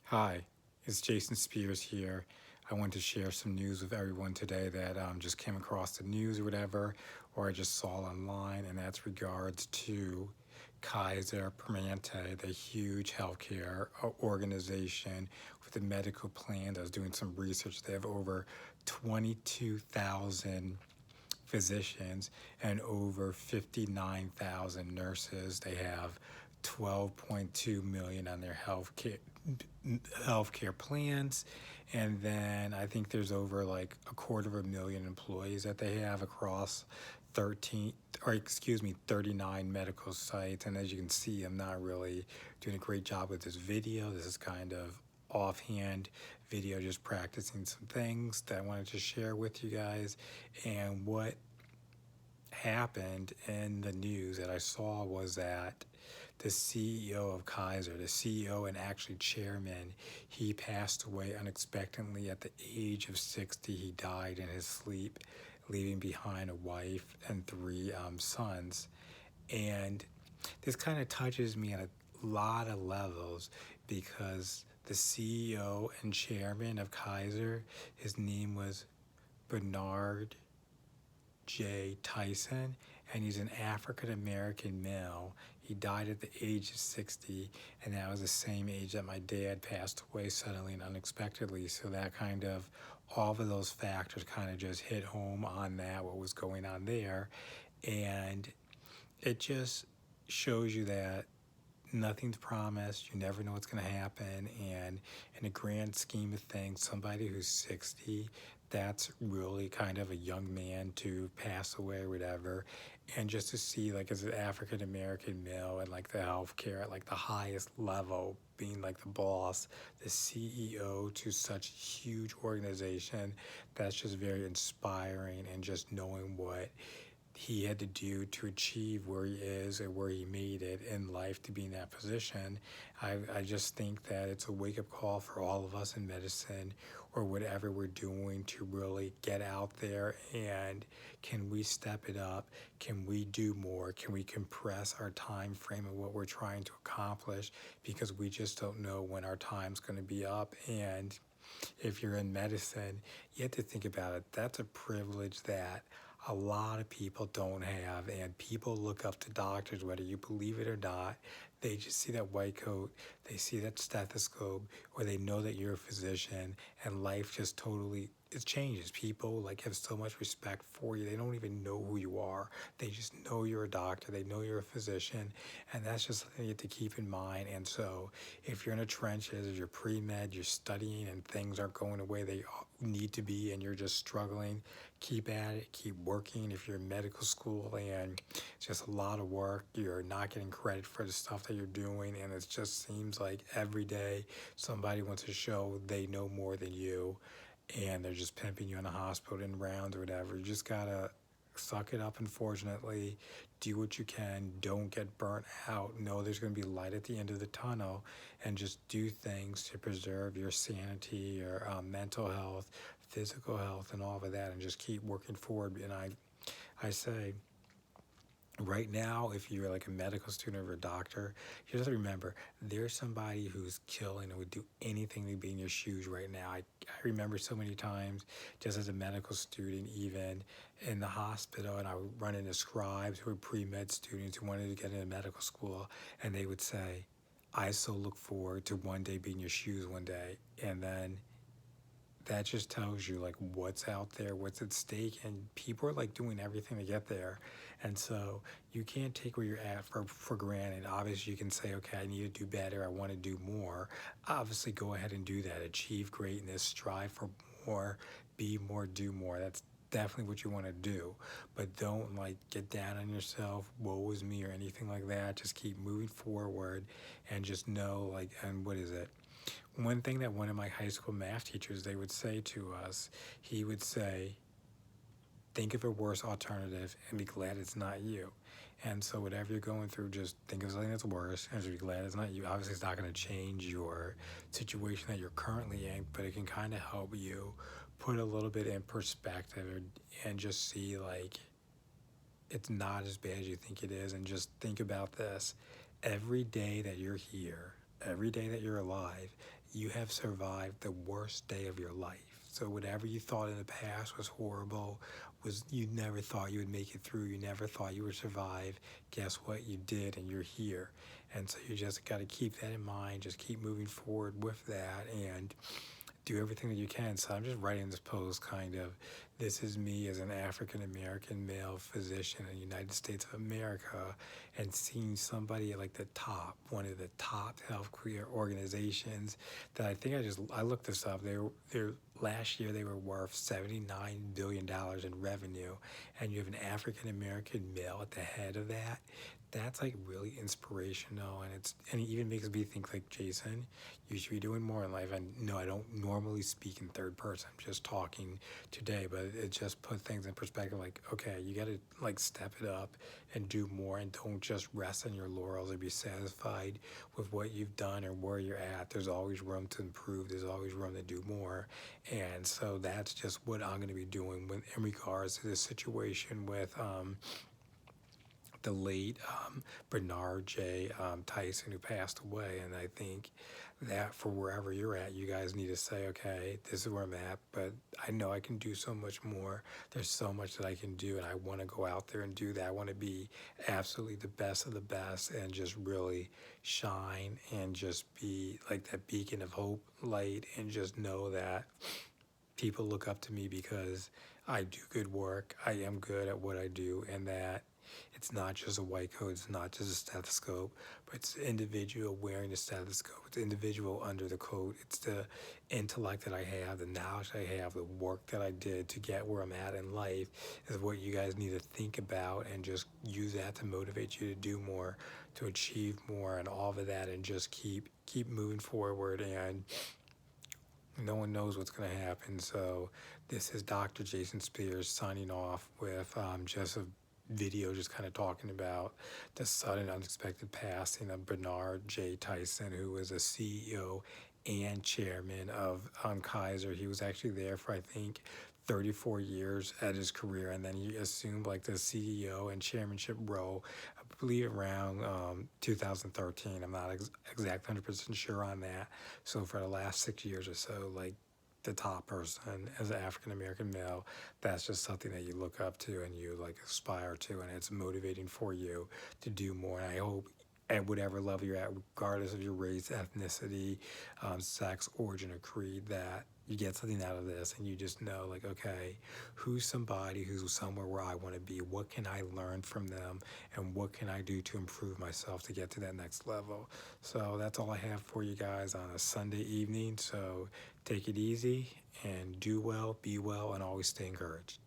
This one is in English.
Hi, it's Jason Spears here. I want to share some news with everyone today that just came across the news or whatever, or I just saw online, and that's regards to Kaiser Permanente, the huge healthcare organization with a medical plan that was doing some research. They have over 22,000 physicians and over 59,000 nurses. They have 12.2 million on their healthcare plans, and then I think there's over like a quarter of a million employees that they have across 39 medical sites. And as you can see, I'm not really doing a great job with this video. This is kind of offhand video, just practicing some things that I wanted to share with you guys. And what happened in the news that I saw was that the CEO of Kaiser, the CEO and actually chairman, he passed away unexpectedly at the age of 60. He died in his sleep, leaving behind a wife and three sons. And this kind of touches me on a lot of levels because the CEO and chairman of Kaiser, his name was Bernard Tyson, and he's an African American male. He died at the age of 60, and that was the same age that my dad passed away suddenly and unexpectedly. So that kind of, all of those factors kind of just hit home on that, what was going on there. And it just shows you that nothing's promised. You never know what's going to happen. And in the grand scheme of things, somebody who's 60, that's really kind of a young man to pass away or whatever. And just to see, like, as an African American male and like the healthcare at like the highest level, being like the boss, the CEO to such a huge organization, that's just very inspiring. And just knowing what he had to do to achieve where he is and where he made it in life to be in that position. I just think that it's a wake-up call for all of us in medicine or whatever we're doing to really get out there, and can we step it up? Can we do more? Can we compress our time frame of what we're trying to accomplish? Because we just don't know when our time's going to be up. And if you're in medicine, you have to think about it. That's a privilege that a lot of people don't have, and people look up to doctors, whether you believe it or not. They just see that white coat, they see that stethoscope, or they know that you're a physician, and life just totally, it changes. People like have so much respect for you. They don't even know who you are. They just know you're a doctor. They know you're a physician, and that's just something you have to keep in mind. And so if you're in the trenches, if you're pre-med, you're studying and things aren't going the way they need to be and you're just struggling, keep at it, keep working. If you're in medical school and it's just a lot of work, you're not getting credit for the stuff that you're doing, and it just seems like every day somebody wants to show they know more than you, and they're just pimping you in the hospital in rounds or whatever. You just gotta suck it up, unfortunately. Do what you can. Don't get burnt out. Know there's going to be light at the end of the tunnel, and just do things to preserve your sanity, your mental health, physical health, and all of that, and just keep working forward. And I say, right now, if you're like a medical student or a doctor, you just have to remember there's somebody who's killing and would do anything to be in your shoes right now. I remember so many times just as a medical student, even in the hospital, and I would run into scribes who were pre-med students who wanted to get into medical school, and they would say, I so look forward to one day being in your shoes one day. And then that just tells you like what's out there, what's at stake, and people are like doing everything to get there. And so you can't take where you're at for granted. Obviously you can say, okay, I need to do better, I want to do more. Obviously go ahead and do that. Achieve greatness, strive for more, be more, do more. That's definitely what you want to do. But don't like get down on yourself, woe is me or anything like that. Just keep moving forward and just know, like, and what is it? One thing that one of my high school math teachers, they would say to us, he would say, think of a worse alternative and be glad it's not you. And so whatever you're going through, just think of something that's worse and just be glad it's not you. Obviously, it's not going to change your situation that you're currently in, but it can kind of help you put a little bit in perspective and just see like it's not as bad as you think it is. And just think about this. Every day that you're here, every day that you're alive, you have survived the worst day of your life. So whatever you thought in the past was horrible, was you never thought you would make it through, you never thought you would survive, guess what? You did, and you're here. And so you just got to keep that in mind, just keep moving forward with that, and do everything that you can. So I'm just writing this post kind of, this is me as an African American male physician in the United States of America, and seeing somebody at like the top, one of the top healthcare organizations that I looked this up. They're last year they were worth $79 billion in revenue, and you have an African American male at the head of that. That's like really inspirational, and it even makes me think like, Jason, you should be doing more in life. And no, I don't normally speak in third person. I'm just talking today, but it just put things in perspective. Like, okay, you got to like step it up and do more, and don't just rest on your laurels or be satisfied with what you've done or where you're at. There's always room to improve. There's always room to do more, and so that's just what I'm going to be doing in regards to this situation with the late Bernard J. Tyson, who passed away. And I think that for wherever you're at, you guys need to say, okay, this is where I'm at, but I know I can do so much more. There's so much that I can do, and I want to go out there and do that. I want to be absolutely the best of the best and just really shine and just be like that beacon of hope, light, and just know that people look up to me because I do good work. I am good at what I do, and that it's not just a white coat, it's not just a stethoscope, but it's the individual wearing the stethoscope. It's the individual under the coat. It's the intellect that I have, the knowledge I have, the work that I did to get where I'm at in life is what you guys need to think about, and just use that to motivate you to do more, to achieve more, and all of that, and just keep moving forward. And no one knows what's going to happen. So this is Dr. Jason Spears signing off with just a video just kind of talking about the sudden unexpected passing of Bernard J. Tyson, who was a CEO and chairman of Kaiser. He was actually there for, I think, 34 years at his career, and then he assumed like the CEO and chairmanship role, I believe around 2013. I'm not exact 100% sure on that. So for the last 6 years or so, like the top person as an African American male, that's just something that you look up to and you like aspire to, and it's motivating for you to do more. And I hope at whatever level you're at, regardless of your race, ethnicity, sex, origin, or creed, that you get something out of this, and you just know, like, okay, who's somebody who's somewhere where I want to be? What can I learn from them? And what can I do to improve myself to get to that next level? So that's all I have for you guys on a Sunday evening. So take it easy and do well, be well, and always stay encouraged.